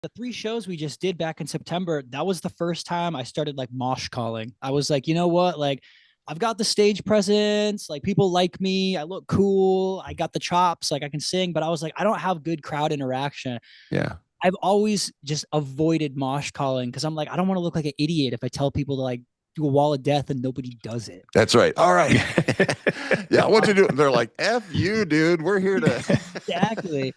the 3 shows we just did back in September, that was the first time I started like mosh calling. I was like, you know what? Like, I've got the stage presence. Like, people like me. I look cool. I got the chops. Like, I can sing, but I was like, I don't have good crowd interaction. Yeah. I've always just avoided mosh calling because I'm like, I don't want to look like an idiot if I tell people to like do a wall of death and nobody does it. That's right. All right. Yeah. What you do? They're like, F you, dude. We're here to. Exactly.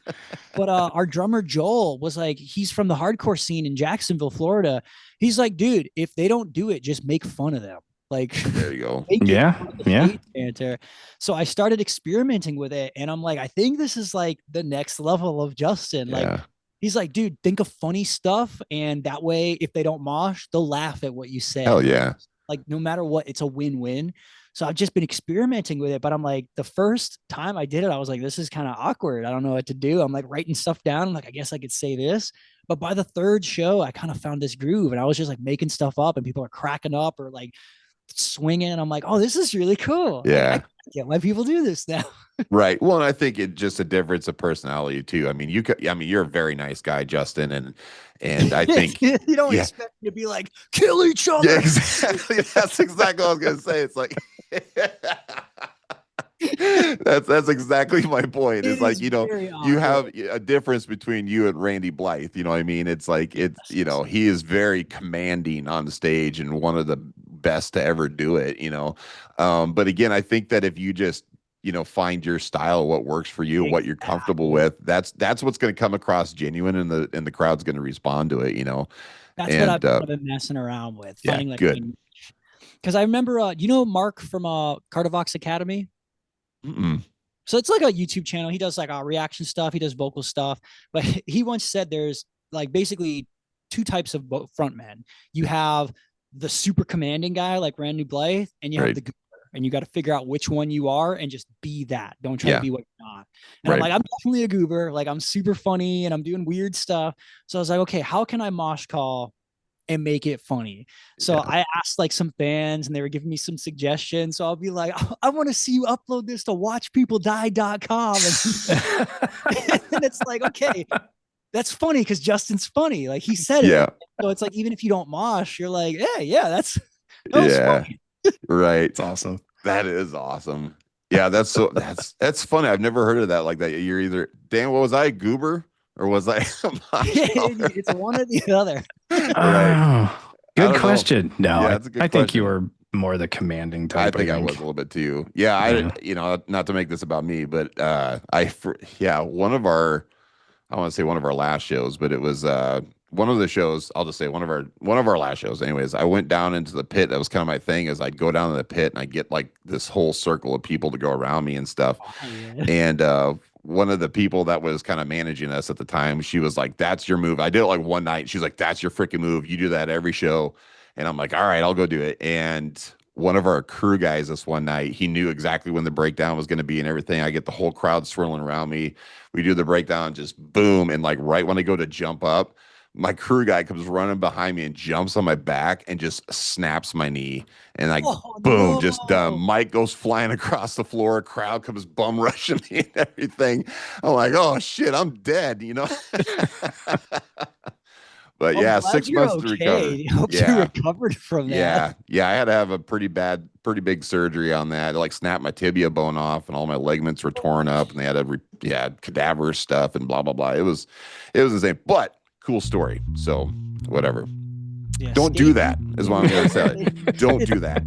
But our drummer Joel was like, he's from the hardcore scene in Jacksonville, Florida. He's like, dude, if they don't do it, just make fun of them. Like, There you go. make it Yeah. part of the Yeah. stage banter. So I started experimenting with it, and I'm like, I think this is like the next level of Justin. Like, Yeah. he's like, dude, think of funny stuff, and that way, if they don't mosh, they'll laugh at what you say. Hell yeah. Like, no matter what, it's a win-win. So I've just been experimenting with it, but I'm like, the first time I did it, I was like, this is kind of awkward. I don't know what to do. I'm like writing stuff down. I'm like, I guess I could say this. But by the third show, I kind of found this groove, and I was just like making stuff up, and people are cracking up or like swinging. And I'm like, oh, this is really cool. Yeah. Like, I get why people do this now. Right. Well, and I think it just a difference of personality too. I mean, you're a very nice guy, Justin, and I think You don't yeah. expect me to be like, kill each other. Yeah, exactly. That's exactly what I was gonna say. It's like that's exactly my point. It's like, you have a difference between you and Randy Blythe. You know what I mean? It's like he is very commanding on the stage and one of the best to ever do it, But again, I think that if you just find your style, what works for you, what you're comfortable with, that's what's going to come across genuine, and the crowd's going to respond to it, That's and, what I've been messing around with, finding like good. Because I remember, Mark from Cardivox Academy. Mm-mm. So it's like a YouTube channel. He does like reaction stuff. He does vocal stuff. But he once said there's like basically 2 types of frontmen. You have the super commanding guy like Randy Blythe, and you have the goober. And you got to figure out which one you are and just be that. Don't try to be what you're not. And I'm like, I'm definitely a goober. Like, I'm super funny and I'm doing weird stuff. So I was like, okay, how can I mosh call and make it funny? So I asked like some fans, and they were giving me some suggestions. So I'll be like, I want to see you upload this to watchpeopledie.com. And it's like, okay, that's funny because Justin's funny. Like, he said it. So it's like, even if you don't mosh, you're like, yeah, that was funny. Right. It's awesome. That is awesome. Yeah, that's funny. I've never heard of that like that. You're either, Dan, what was I, a goober? Or was I? It's one or the other. Right. Good question. Know. No, yeah, that's a good I think question. you were more the commanding type. I think I was a little bit too. Yeah, not to make this about me, but one of our, I want to say one of our last shows, but it was one of the shows. I'll just say one of our last shows. Anyways, I went down into the pit. That was kind of my thing. Is I'd go down to the pit and I get like this whole circle of people to go around me and stuff. Oh, yeah. And one of the people that was kind of managing us at the time, she was like, "That's your move." I did it like one night. She's like, "That's your freaking move. You do that every show." And I'm like, "All right, I'll go do it." And one of our crew guys this one night, he knew exactly when the breakdown was going to be and everything. I get the whole crowd swirling around me. We do the breakdown, just boom. And like right when I go to jump up, my crew guy comes running behind me and jumps on my back and just snaps my knee. And like, boom, just done. Mike goes flying across the floor. Crowd comes bum rushing me and everything. I'm like, oh shit, I'm dead, But yeah, 6 months to recover. I hope you recovered from that. Yeah. I had to have a pretty big surgery on that. I like snapped my tibia bone off, and all my ligaments were torn up, and they had cadaverous stuff and blah blah blah. It was insane, but cool story. So whatever. Yeah, don't do that is what I'm going to say. Don't do that.